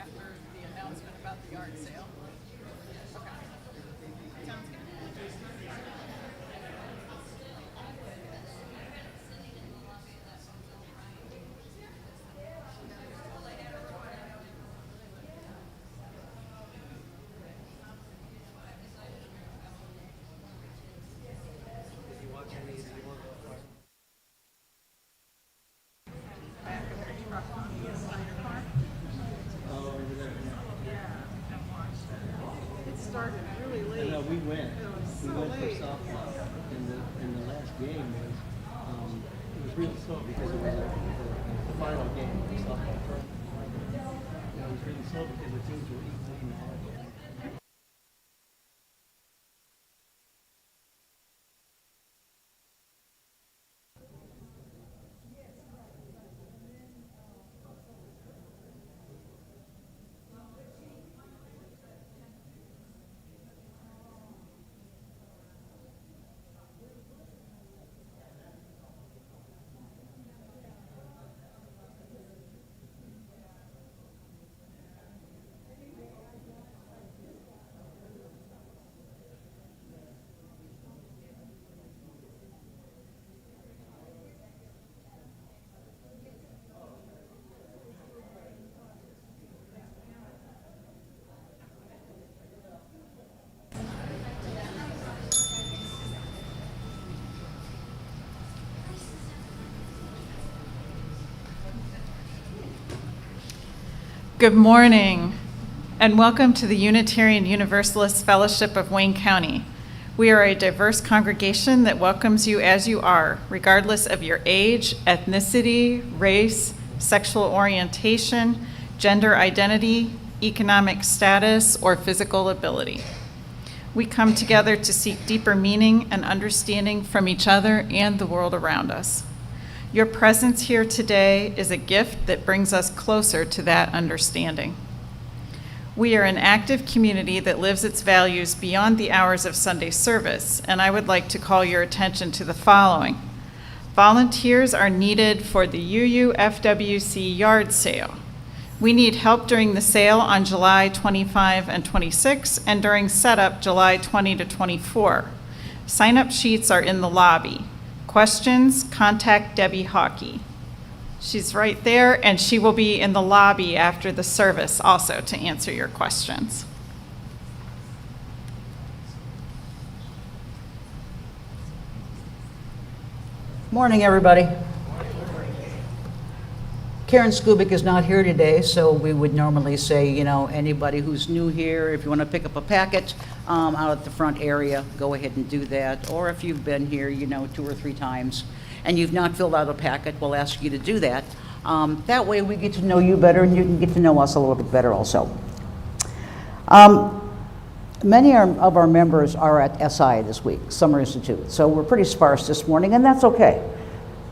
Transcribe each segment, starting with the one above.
after the announcement about the yard sale. Okay. Sounds good. It started really late. No, we went. It was We so went late. for softball, and the last game was it was really slow because it was the final game of the softball tournament. It was really slow because the teams were equally knowledgeable. Good morning, and welcome to the Unitarian Universalist Fellowship of Wayne County. We are a diverse congregation that welcomes you as you are, regardless of your age, ethnicity, race, sexual orientation, gender identity, economic status, or physical ability. We come together to seek deeper meaning and understanding from each other and the world around us. Your presence here today is a gift that brings us closer to that understanding. We are an active community that lives its values beyond the hours of Sunday service, and I would like to call your attention to the following. Volunteers are needed for the UUFWC yard sale. We need help during the sale on July 25 and 26, and during setup July 20 to 24. Sign-up sheets are in the lobby. Questions, contact Debbie Hockey. She's right there, and she will be in the lobby after the service also to answer your questions. Morning, everybody. Karen Skubik is not here today, so we would normally say, anybody who's new here, if you want to pick up a packet out at the front area, go ahead and do that. Or if you've been here, 2 or 3 times, and you've not filled out a packet, we'll ask you to do that. That way we get to know you better, and you can get to know us a little bit better also. Many of our members are at SI this week, Summer Institute, so we're pretty sparse this morning, and that's okay.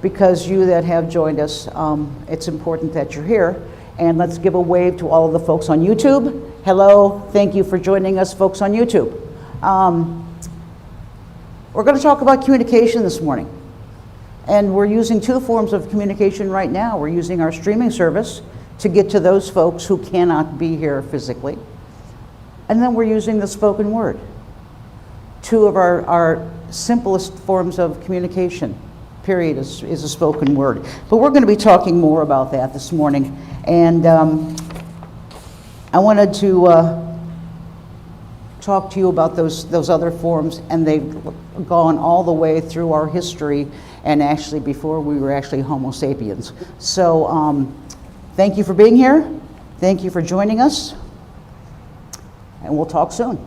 Because you that have joined us, it's important that you're here. And let's give a wave to all of the folks on YouTube. Hello, thank you for joining us, folks on YouTube. We're going to talk about communication this morning. And we're using 2 forms of communication right now. We're using our streaming service to get to those folks who cannot be here physically. And then we're using the spoken word. 2 of our simplest forms of communication. Period is a spoken word. But we're going to be talking more about that this morning. And I wanted to talk to you about those other forms, and they've gone all the way through our history, and actually before we were actually Homo sapiens. So thank you for being here. Thank you for joining us. And we'll talk soon.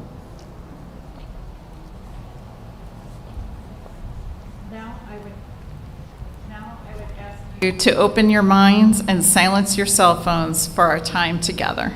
You to open your minds and silence your cell phones for our time together.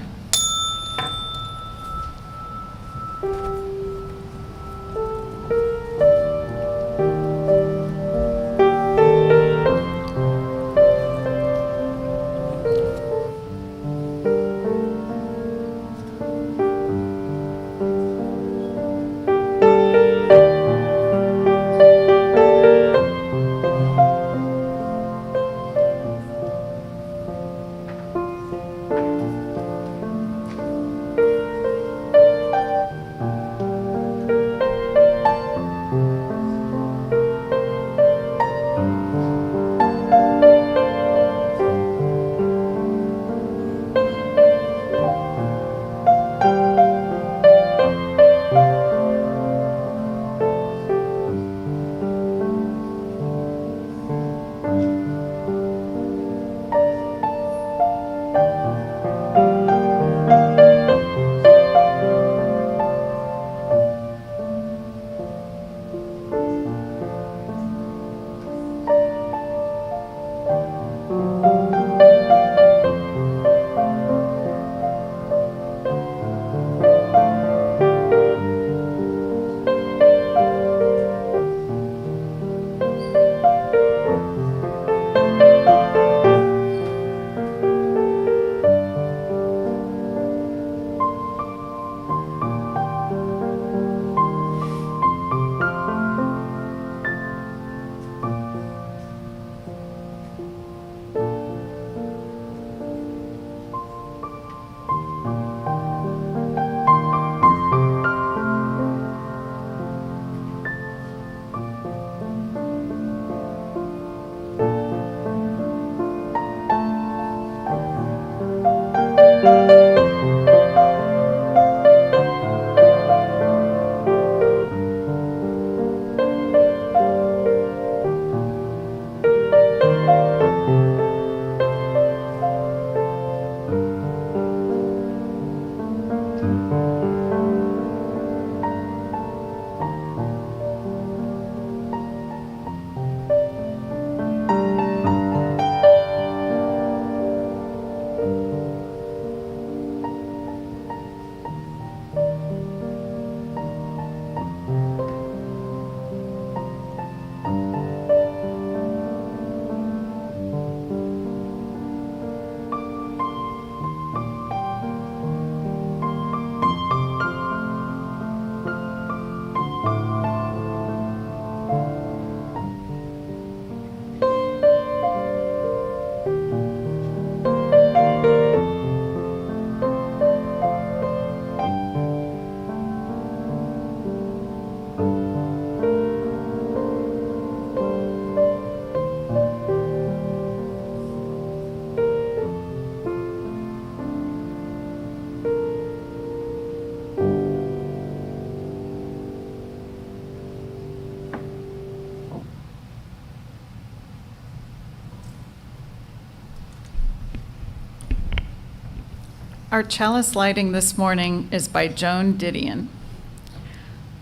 Our chalice lighting this morning is by Joan Didion.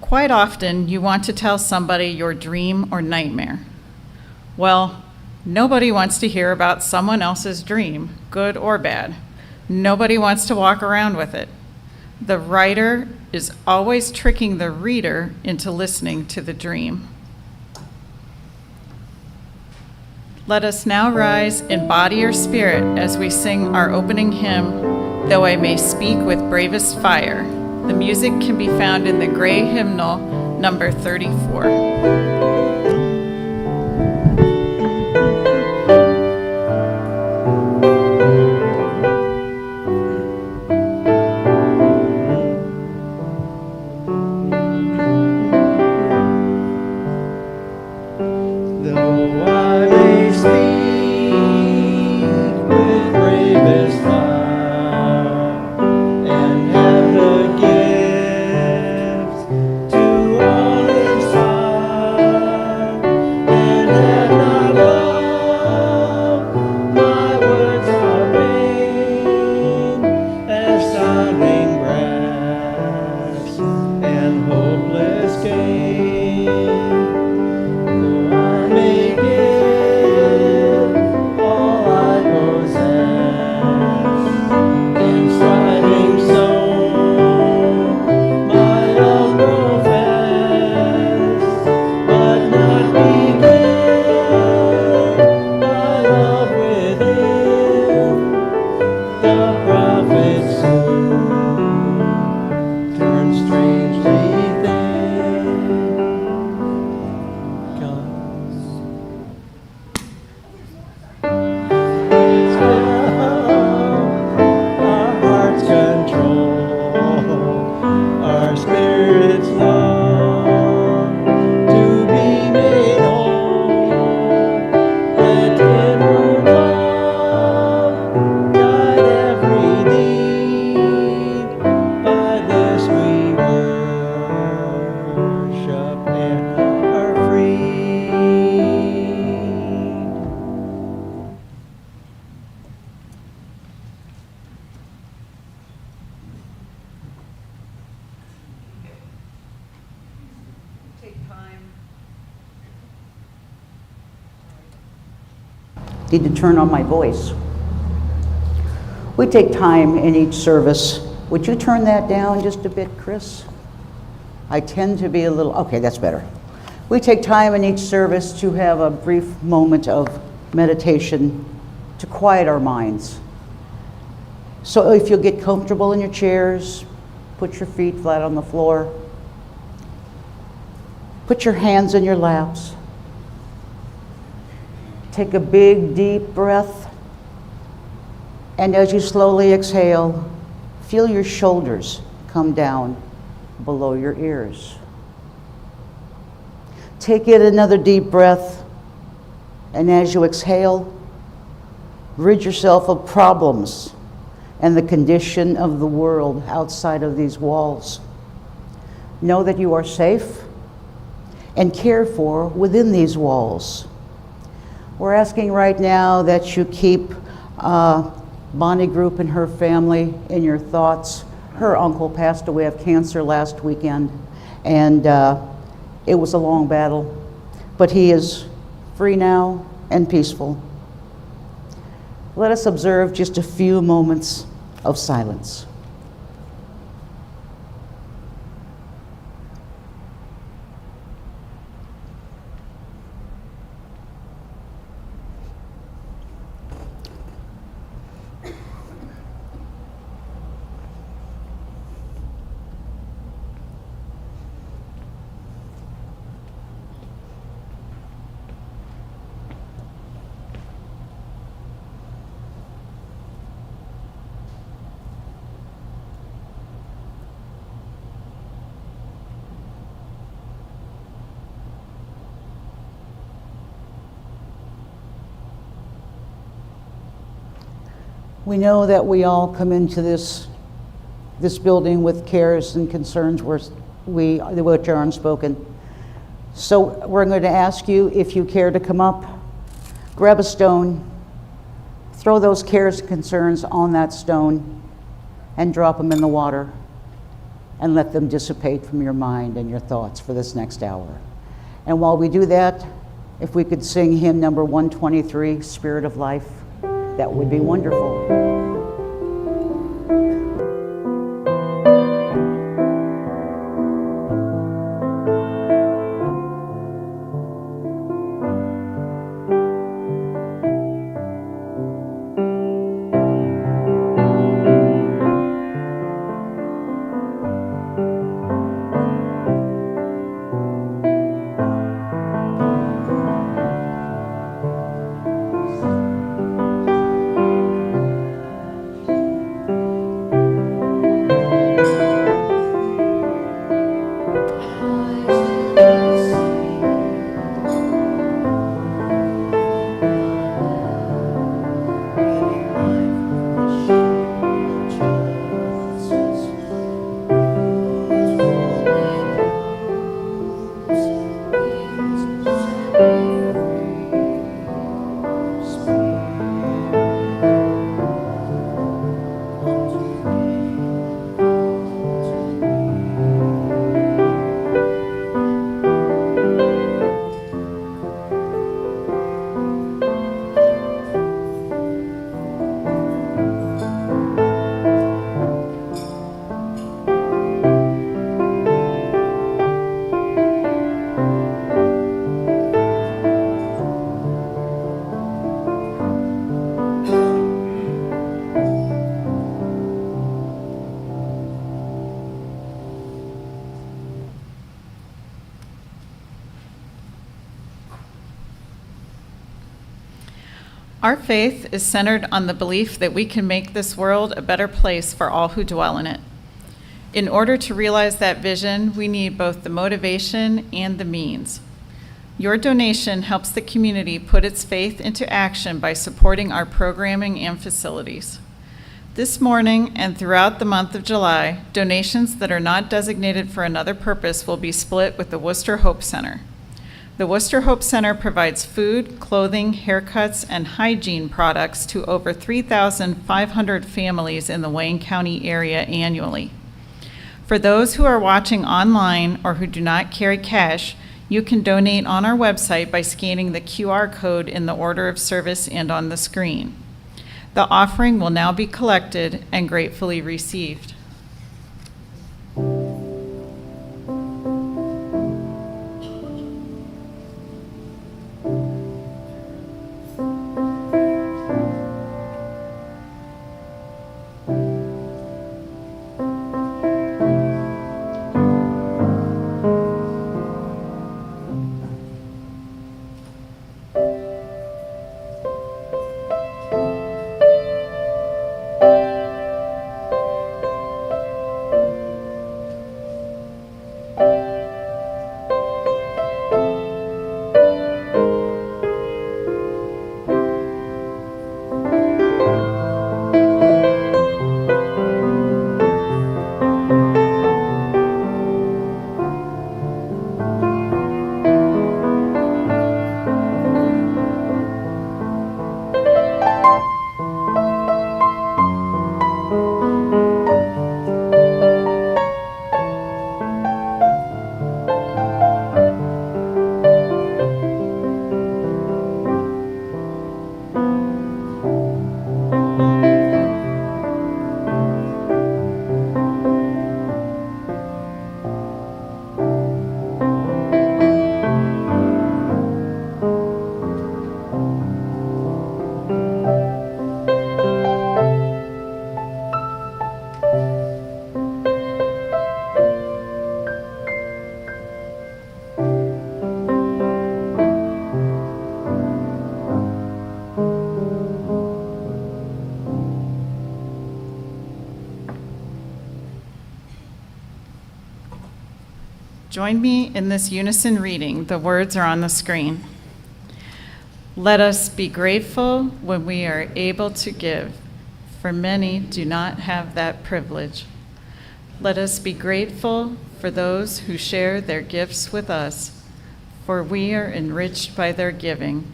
Quite often, you want to tell somebody your dream or nightmare. Well, nobody wants to hear about someone else's dream, good or bad. Nobody wants to walk around with it. The writer is always tricking the reader into listening to the dream. Let us now rise in body or spirit as we sing our opening hymn, Though I May Speak with Bravest Fire. The music can be found in the gray hymnal, number 34. Need to turn on my voice. We take time in each service. Would you turn that down just a bit, Chris? I tend to be a little, okay, that's better. We take time in each service to have a brief moment of meditation to quiet our minds. So if you'll get comfortable in your chairs, put your feet flat on the floor, put your hands in your laps, take a big, deep breath, and as you slowly exhale, feel your shoulders come down below your ears. Take in another deep breath, and as you exhale, rid yourself of problems and the condition of the world outside of these walls. Know that you are safe and cared for within these walls. We're asking right now that you keep Bonnie Group and her family in your thoughts. Her uncle passed away of cancer last weekend, and it was a long battle, but he is free now and peaceful. Let us observe just a few moments of silence. We know that we all come into this building with cares and concerns which are unspoken. So we're going to ask you, if you care to come up, grab a stone, throw those cares and concerns on that stone, and drop them in the water, and let them dissipate from your mind and your thoughts for this next hour. And while we do that, if we could sing hymn number 123, Spirit of Life, that would be wonderful. Our faith is centered on the belief that we can make this world a better place for all who dwell in it. In order to realize that vision, we need both the motivation and the means. Your donation helps the community put its faith into action by supporting our programming and facilities. This morning and throughout the month of July, donations that are not designated for another purpose will be split with the Worcester Hope Center. The Worcester Hope Center provides food, clothing, haircuts, and hygiene products to over 3,500 families in the Wayne County area annually. For those who are watching online or who do not carry cash, you can donate on our website by scanning the QR code in the order of service and on the screen. The offering will now be collected and gratefully received. Join me in this unison reading. The words are on the screen. Let us be grateful when we are able to give, for many do not have that privilege. Let us be grateful for those who share their gifts with us, for we are enriched by their giving.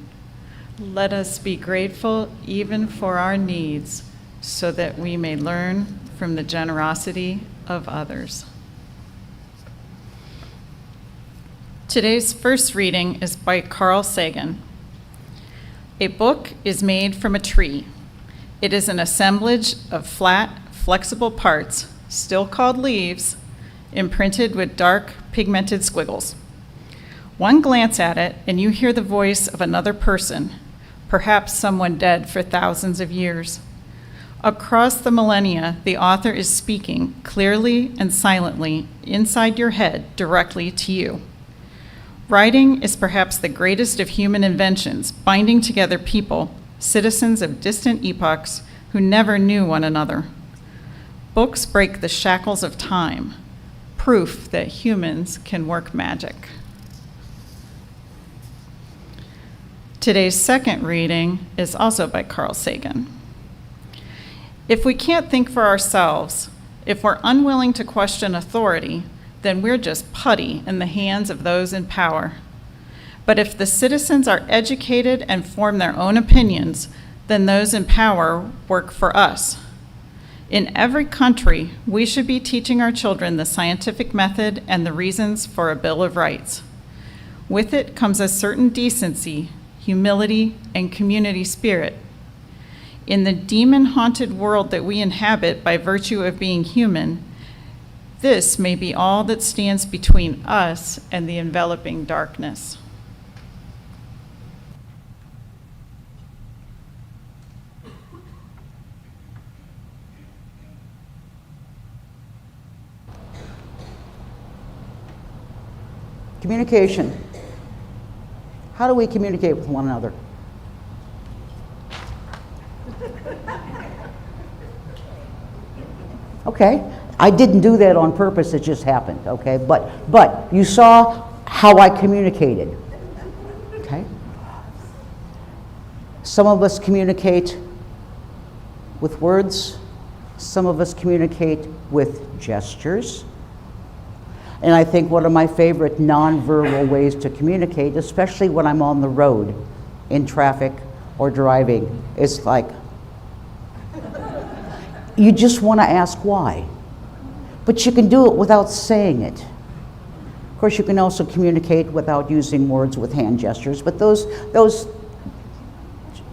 Let us be grateful even for our needs, so that we may learn from the generosity of others. Today's first reading is by Carl Sagan. A book is made from a tree. It is an assemblage of flat, flexible parts, still called leaves, imprinted with dark, pigmented squiggles. One glance at it, and you hear the voice of another person, perhaps someone dead for thousands of years. Across the millennia, the author is speaking clearly and silently inside your head directly to you. Writing is perhaps the greatest of human inventions, binding together people, citizens of distant epochs who never knew one another. Books break the shackles of time, proof that humans can work magic. Today's second reading is also by Carl Sagan. If we can't think for ourselves, if we're unwilling to question authority, then we're just putty in the hands of those in power. But if the citizens are educated and form their own opinions, then those in power work for us. In every country, we should be teaching our children the scientific method and the reasons for a Bill of Rights. With it comes a certain decency, humility, and community spirit. In the demon-haunted world that we inhabit by virtue of being human, this may be all that stands between us and the enveloping darkness. Communication. How do we communicate with one another? Okay, I didn't do that on purpose, it just happened, okay? But you saw how I communicated, okay? Some of us communicate with words, some of us communicate with gestures. And I think one of my favorite nonverbal ways to communicate, especially when I'm on the road, in traffic or driving, is like, you just want to ask why. But you can do it without saying it. Of course, you can also communicate without using words with hand gestures, but those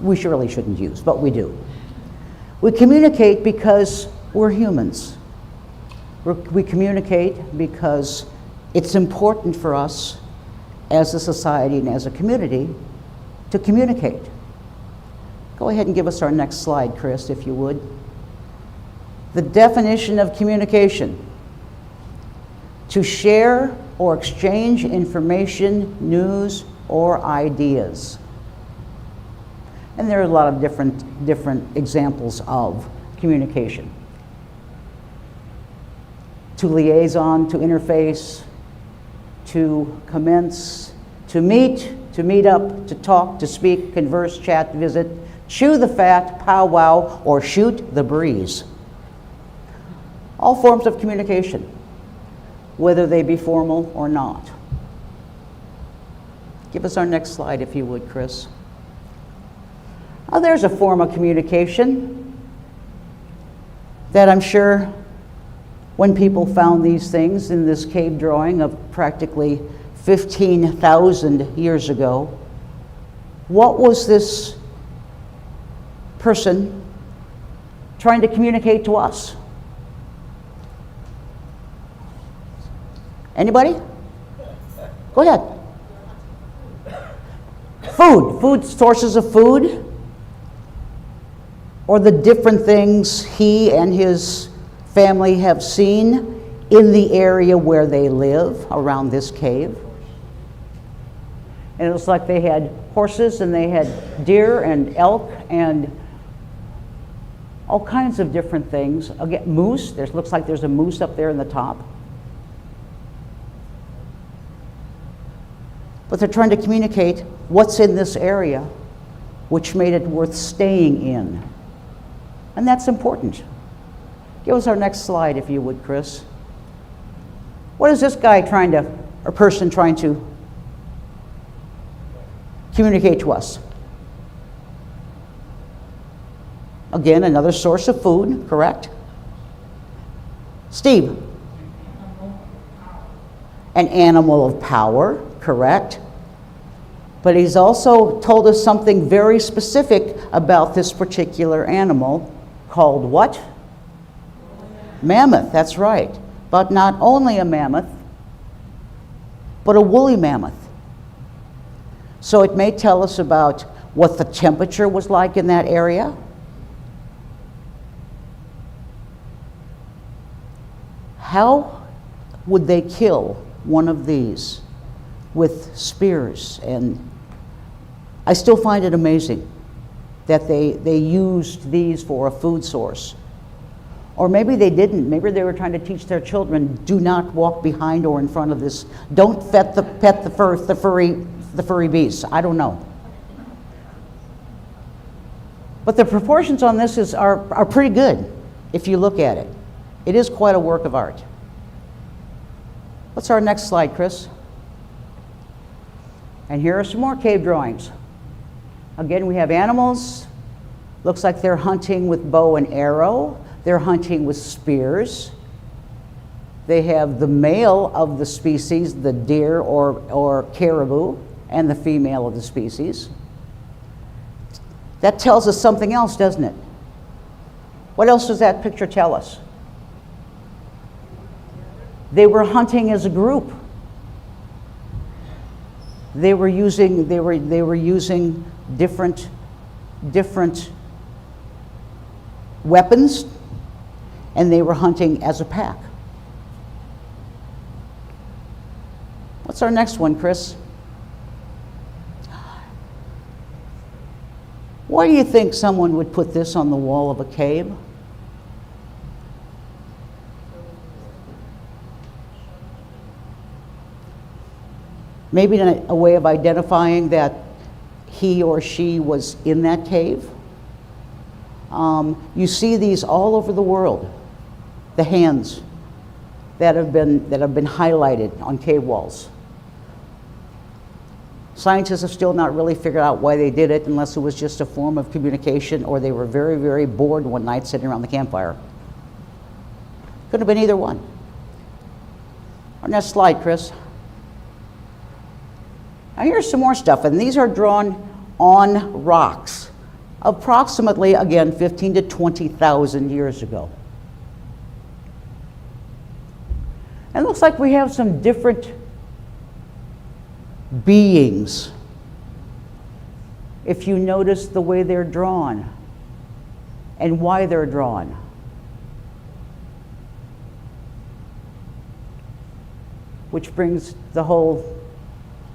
we surely shouldn't use, but we do. We communicate because we're humans. We communicate because it's important for us as a society and as a community to communicate. Go ahead and give us our next slide, Chris, if you would. The definition of communication: to share or exchange information, news, or ideas. And there are a lot of different examples of communication. To liaison, to interface, to commence, to meet up, to talk, to speak, converse, chat, visit, chew the fat, powwow, or shoot the breeze. All forms of communication, whether they be formal or not. Give us our next slide, if you would, Chris. Oh, there's a form of communication that I'm sure when people found these things in this cave drawing of practically 15,000 years ago, what was this person trying to communicate to us? Anybody? Go ahead. Food, sources of food, or the different things he and his family have seen in the area where they live around this cave. And it was like they had horses and they had deer and elk and all kinds of different things. Again, moose, looks like there's a moose up there in the top. they're trying to communicate what's in this area, which made it worth staying in. And that's important. Give us our next slide, if you would, Chris. What is this guy trying to, or person trying to communicate to us? Again, another source of food, correct? Steve? An animal of power, correct? But he's also told us something very specific about this particular animal called what? Mammoth, that's right. But not only a mammoth, but a woolly mammoth. So it may tell us about what the temperature was like in that area. How would they kill one of these with spears? And I still find it amazing that they used these for a food source. Or maybe they didn't. Maybe they were trying to teach their children, do not walk behind or in front of this. Don't pet the furry beasts. I don't know. But the proportions on this are pretty good if you look at it. It is quite a work of art. What's our next slide, Chris? And here are some more cave drawings. Again, we have animals. Looks like they're hunting with bow and arrow. They're hunting with spears. They have the male of the species, the deer or caribou, and the female of the species. That tells us something else, doesn't it? What else does that picture tell us? They were hunting as a group. They were using different weapons, and they were hunting as a pack. What's our next one, Chris? Why do you think someone would put this on the wall of a cave? Maybe a way of identifying that he or she was in that cave. You see these all over the world, the hands that have been highlighted on cave walls. Scientists have still not really figured out why they did it, unless it was just a form of communication, or they were very, very bored one night sitting around the campfire. Could have been either one. Our next slide, Chris. Now here's some more stuff, and these are drawn on rocks, approximately, again, 15 to 20,000 years ago. And it looks like we have some different beings, if you notice the way they're drawn and why they're drawn. Which brings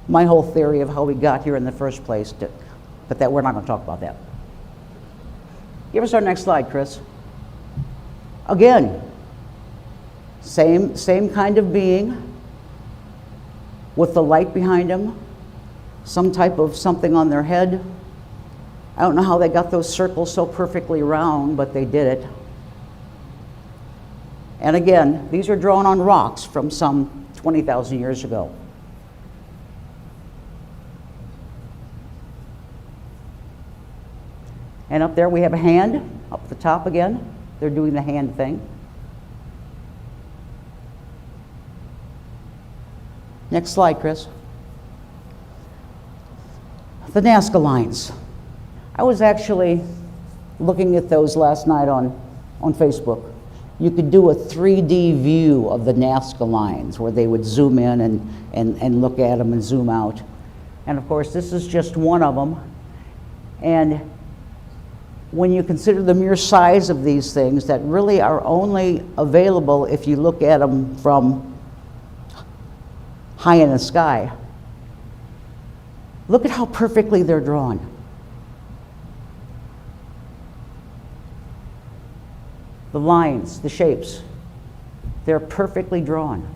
my whole theory of how we got here in the first place, but we're not going to talk about that. Give us our next slide, Chris. Again, same kind of being with the light behind them, some type of something on their head. I don't know how they got those circles so perfectly round, but they did it. And again, these are drawn on rocks from some 20,000 years ago. And up there we have a hand, up at the top again. They're doing the hand thing. Next slide, Chris. The Nazca lines. I was actually looking at those last night on Facebook. You could do a 3D view of the Nazca lines where they would zoom in and look at them and zoom out. And of course, this is just one of them. And when you consider the mere size of these things that really are only available if you look at them from high in the sky, look at how perfectly they're drawn. The lines, the shapes, they're perfectly drawn.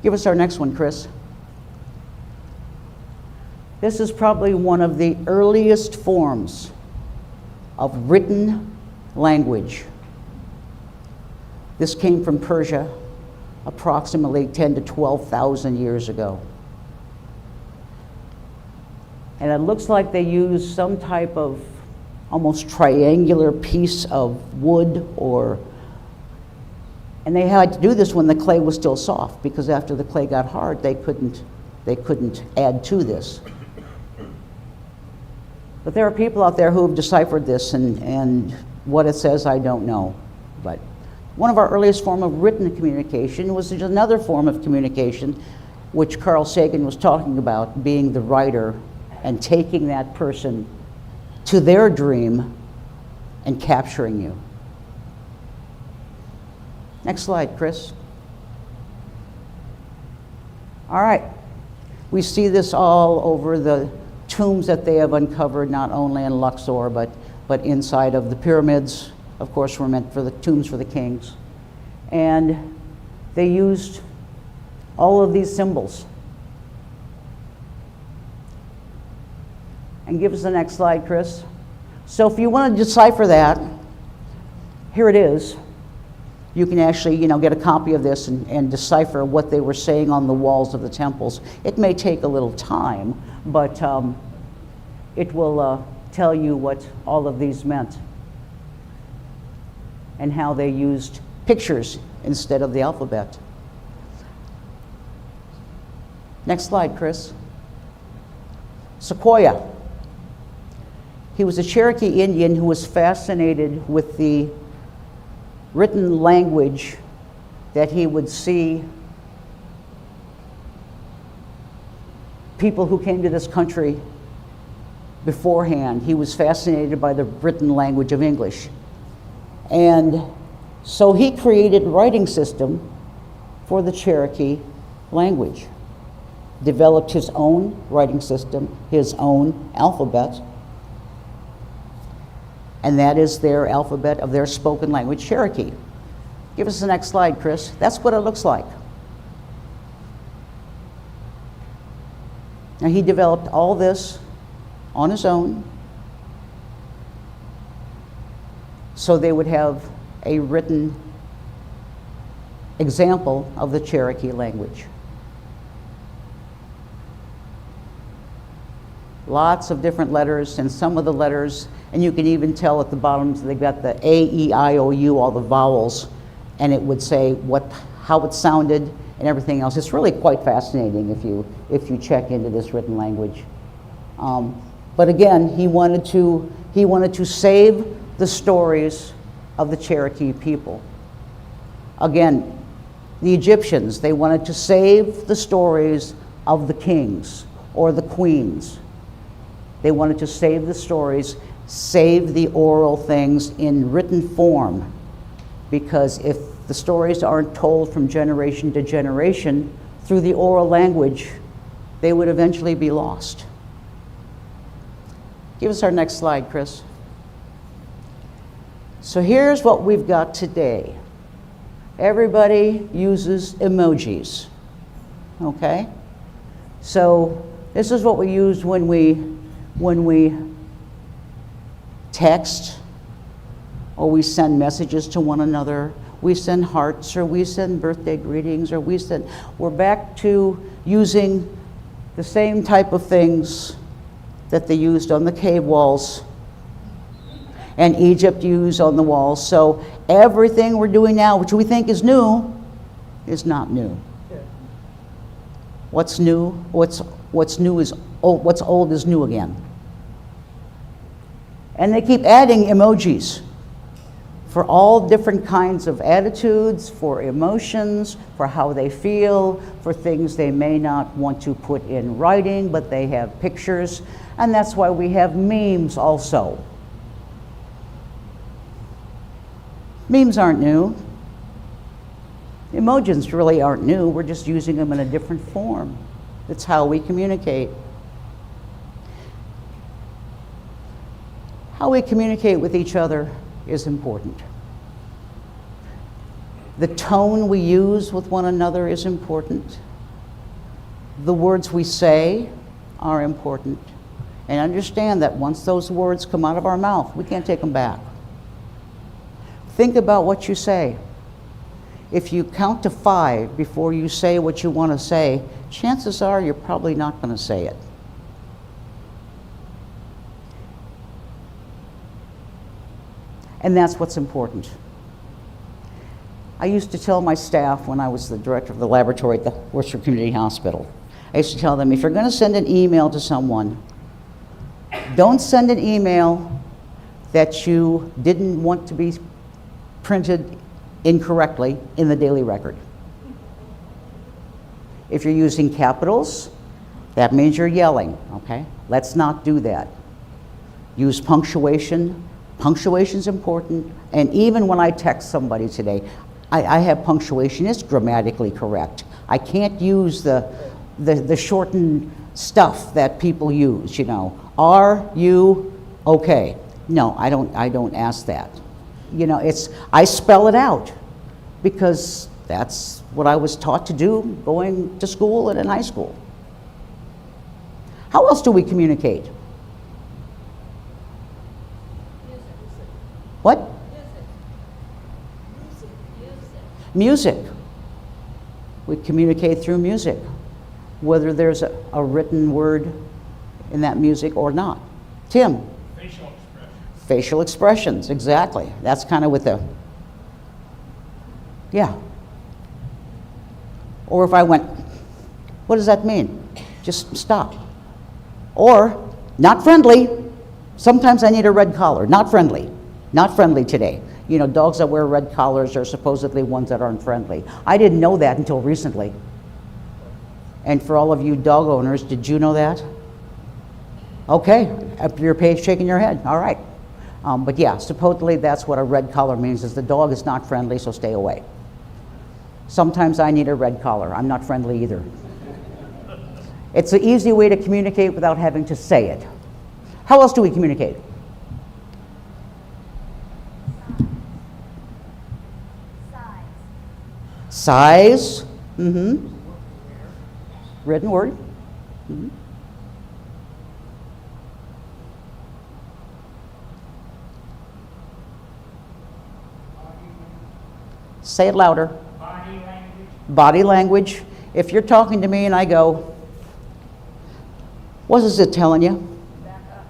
Give us our next one, Chris. This is probably one of the earliest forms of written language. This came from Persia approximately 10 to 12,000 years ago. And it looks like they used some type of almost triangular piece of wood, and they had to do this when the clay was still soft, because after the clay got hard, they couldn't add to this. But there are people out there who have deciphered this, and what it says, I don't know. But one of our earliest form of written communication was just another form of communication, which Carl Sagan was talking about, being the writer and taking that person to their dream and capturing you. Next slide, Chris. All right. We see this all over the tombs that they have uncovered, not only in Luxor, but inside of the pyramids. Of course, were meant for the tombs for the kings. And they used all of these symbols. And give us the next slide, Chris. So if you want to decipher that, here it is. You can actually, get a copy of this and decipher what they were saying on the walls of the temples. It may take a little time, but it will tell you what all of these meant and how they used pictures instead of the alphabet. Next slide, Chris. Sequoia. He was a Cherokee Indian who was fascinated with the written language that he would see people who came to this country beforehand. He was fascinated by the written language of English. And so he created a writing system for the Cherokee language, developed his own writing system, his own alphabet, and that is their alphabet of their spoken language, Cherokee. Give us the next slide, Chris. That's what it looks like. Now, he developed all this on his own, so they would have a written example of the Cherokee language. Lots of different letters, and some of the letters, and you can even tell at the bottom, they've got the A, E, I, O, U, all the vowels, and it would say how it sounded and everything else. It's really quite fascinating if you check into this written language. But again, he wanted to save the stories of the Cherokee people. Again, the Egyptians, they wanted to save the stories of the kings or the queens. They wanted to save the stories, save the oral things in written form, because if the stories aren't told from generation to generation through the oral language, they would eventually be lost. Give us our next slide, Chris. So here's what we've got today. Everybody uses emojis, okay? So this is what we use when we text or we send messages to one another. We send hearts, or we send birthday greetings, or we're back to using the same type of things that they used on the cave walls and Egypt used on the walls. So everything we're doing now, which we think is new, is not new. What's new? What's new is old. What's old is new again. And they keep adding emojis for all different kinds of attitudes, for emotions, for how they feel, for things they may not want to put in writing, but they have pictures. And that's why we have memes also. Memes aren't new. Emojis really aren't new. We're just using them in a different form. It's how we communicate. How we communicate with each other is important. The tone we use with one another is important. The words we say are important. And understand that once those words come out of our mouth, we can't take them back. Think about what you say. If you count to 5 before you say what you want to say, chances are you're probably not going to say it. And that's what's important. I used to tell my staff when I was the director of the laboratory at the Worcester Community Hospital, I used to tell them, if you're going to send an email to someone, don't send an email that you didn't want to be printed incorrectly in the daily record. If you're using capitals, that means you're yelling, okay? Let's not do that. Use punctuation. Punctuation's important, and even when I text somebody today, I have punctuation. It's grammatically correct. I can't use the shortened stuff that people use, you know. Are you okay? No, I don't ask that. You know, I spell it out because that's what I was taught to do going to school and in high school. How else do we communicate? What? Music. We communicate through music, whether there's a written word in that music or not. Tim? Facial expressions. Facial expressions, exactly. That's kind of with the, yeah. Or if I went, what does that mean? Just stop. Or, not friendly. Sometimes I need a red collar. Not friendly. Not friendly today. You know, dogs that wear red collars are supposedly ones that aren't friendly. I didn't know that until recently. And for all of you dog owners, did you know that? Okay, you're shaking your head, all right. But yeah, supposedly that's what a red collar means, is the dog is not friendly, so stay away. Sometimes I need a red collar. I'm not friendly either. It's an easy way to communicate without having to say it. How else do we communicate? Size. Mm-hmm. Written word. Mm-hmm. Say it louder. Body language. Body language. If you're talking to me and I go, what is it telling you? Back up.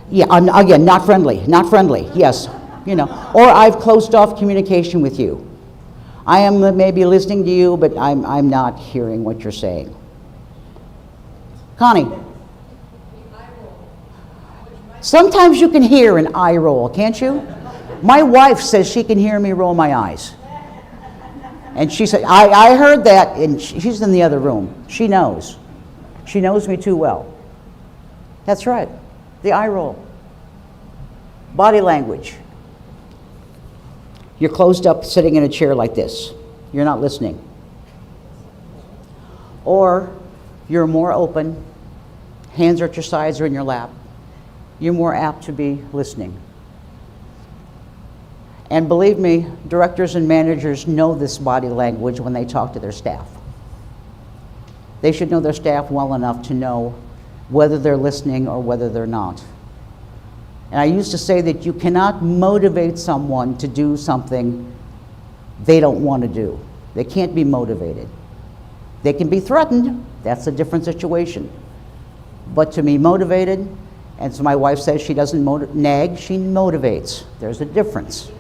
Yeah, again, not friendly, not friendly, yes. You know, or I've closed off communication with you. I am maybe listening to you, but I'm not hearing what you're saying. Connie? Sometimes you can hear an eye roll, can't you? My wife says she can hear me roll my eyes. And she said, I heard that, and she's in the other room. She knows. She knows me too well. That's right, the eye roll. Body language. You're closed up sitting in a chair like this. You're not listening. Or you're more open, hands are at your sides or in your lap. You're more apt to be listening. And believe me, directors and managers know this body language when they talk to their staff. They should know their staff well enough to know whether they're listening or whether they're not. And I used to say that you cannot motivate someone to do something they don't want to do. They can't be motivated. They can be threatened. That's a different situation. But to be motivated, and so my wife says she doesn't nag, she motivates. There's a difference.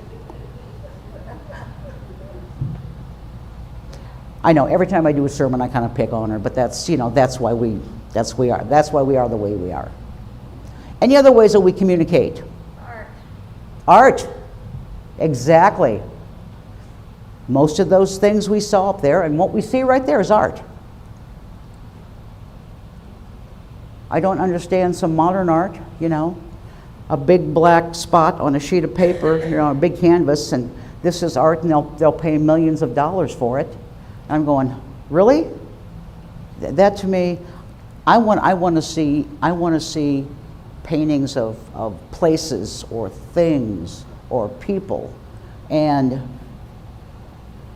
I know every time I do a sermon I kind of pick on her, but that's, you know, that's why we are the way we are. Any other ways that we communicate? Art. Art. Exactly. Most of those things we saw up there, and what we see right there is art. I don't understand some modern art, you know, a big black spot on a sheet of paper, you know, a big canvas, and this is art, and they'll pay millions of dollars for it. And I'm going, really? That to me, I want to see paintings of places or things or people. And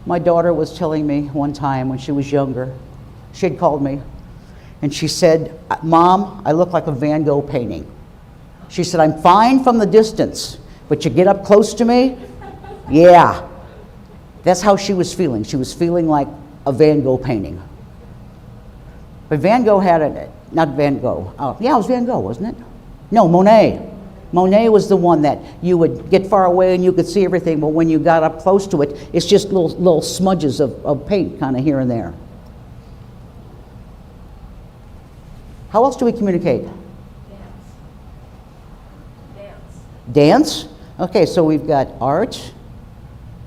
my daughter was telling me one time when she was younger, she had called me, And she said, Mom, I look like a Van Gogh painting. She said, I'm fine from the distance, but you get up close to me? Yeah. That's how she was feeling. She was feeling like a Van Gogh painting. But Van Gogh had it, not Van Gogh. Yeah, it was Van Gogh, wasn't it? No, Monet. Monet was the one that you would get far away and you could see everything, but when you got up close to it, it's just little smudges of paint kind of here and there. How else do we communicate? Dance. Dance? Okay, so we've got art,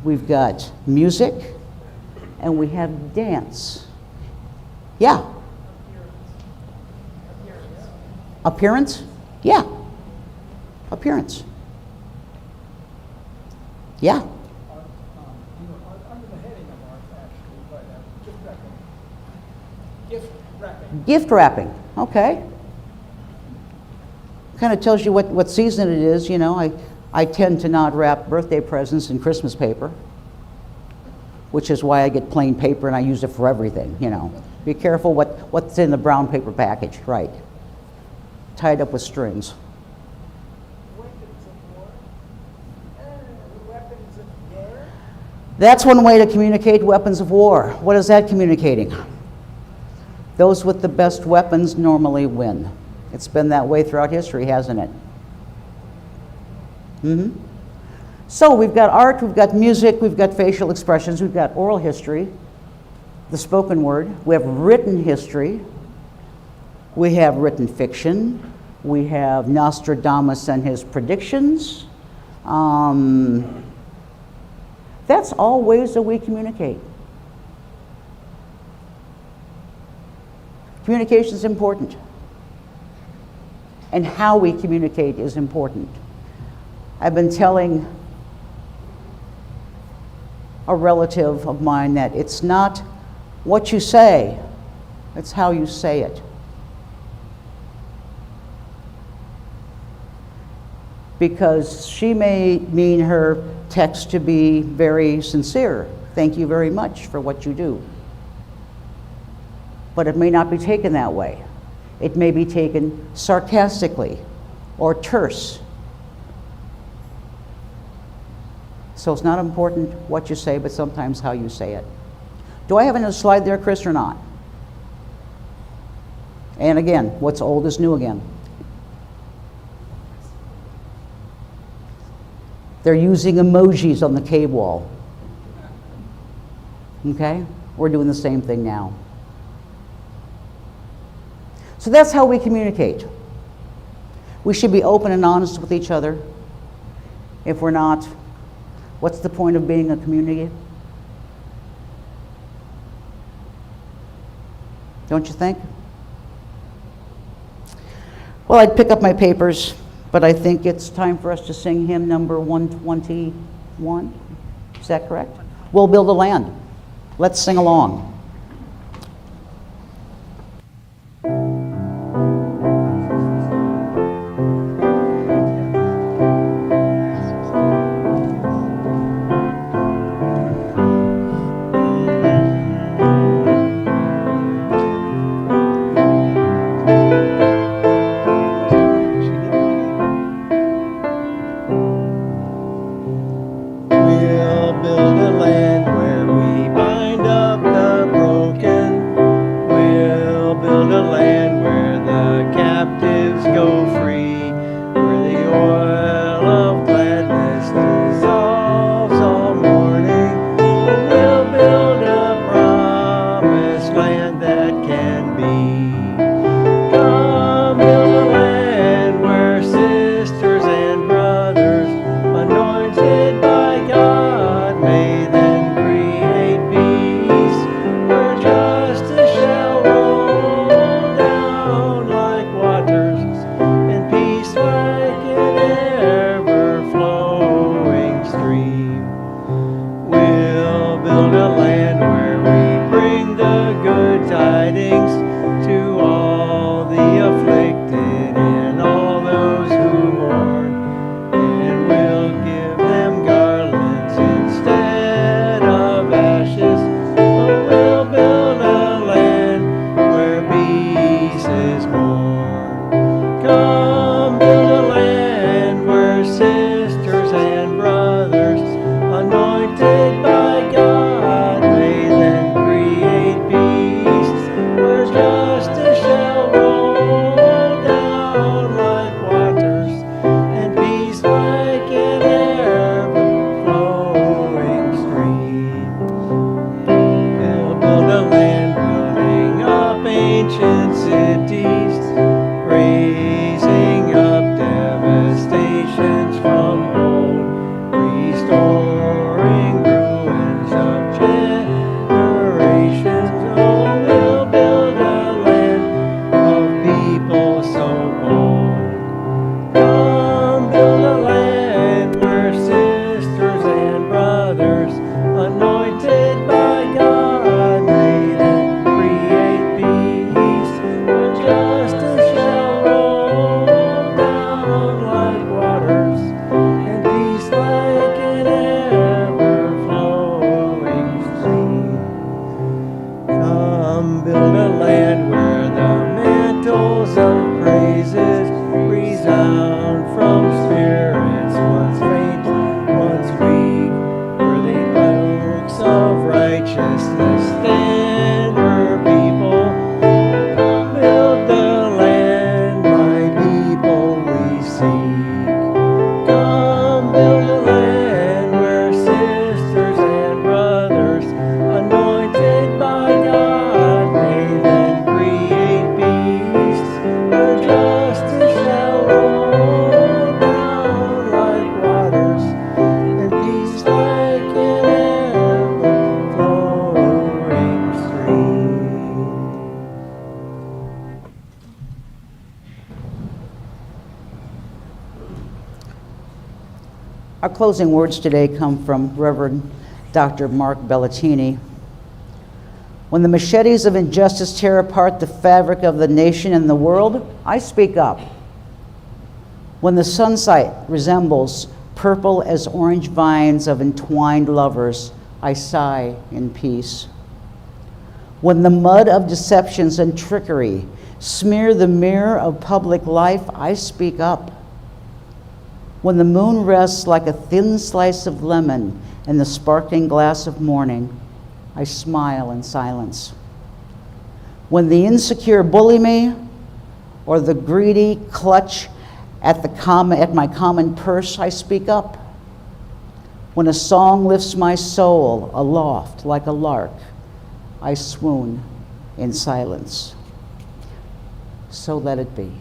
we've got music, and we have dance. Yeah. Appearance? Yeah. Appearance. Yeah. Under the heading of art, actually, but gift wrapping. Gift wrapping. Okay. Kind of tells you what season it is. You know, I tend to not wrap birthday presents in Christmas paper, which is why I get plain paper and I use it for everything, you know. Be careful what's in the brown paper package, right. Tied up with strings. Weapons of war. Weapons of war. That's one way to communicate weapons of war. What is that communicating? Those with the best weapons normally win. It's been that way throughout history, hasn't it? Mm-hmm. So we've got art, we've got music, we've got facial expressions, we've got oral history, the spoken word, we have written history, we have written fiction, we have Nostradamus and his predictions. That's all ways that we communicate. Communication is important. And how we communicate is important. I've been telling a relative of mine that it's not what you say, it's how you say it. Because she may mean her text to be very sincere. Thank you very much for what you do. But it may not be taken that way. It may be taken sarcastically or terse. So it's not important what you say, but sometimes how you say it. Do I have another slide there, Chris, or not? And again, what's old is new again. They're using emojis on the cave wall. Okay? We're doing the same thing now. So that's how we communicate. We should be open and honest with each other. If we're not, what's the point of being a community? Don't you think? Well, I'd pick up my papers, but I think it's time for us to sing hymn number 121. Is that correct? We'll build a land. Let's sing along. We'll build a land where we bind up the broken. We'll build a land where the captives go free, where the oil of gladness dissolves all mourning. We'll build a promised land that can be. Come build a land where sisters and brothers, anointed by God, may then create peace, where justice shall roll down like waters, and peace like an ever-flowing stream. We'll build a land where we bring the good tidings to all the afflicted and all those who mourn, and we'll give them garlands instead of ashes. Oh, we'll build a land where peace Our closing words today come from Reverend Dr. Mark Bellatini. When the machetes of injustice tear apart the fabric of the nation and the world, I speak up. When the sunset resembles purple as orange vines of entwined lovers, I sigh in peace. When the mud of deceptions and trickery smear the mirror of public life, I speak up. When the moon rests like a thin slice of lemon in the sparkling glass of morning, I smile in silence. When the insecure bully me, or the greedy clutch at my common purse, I speak up. When a song lifts my soul aloft like a lark, I swoon in silence. So let it be.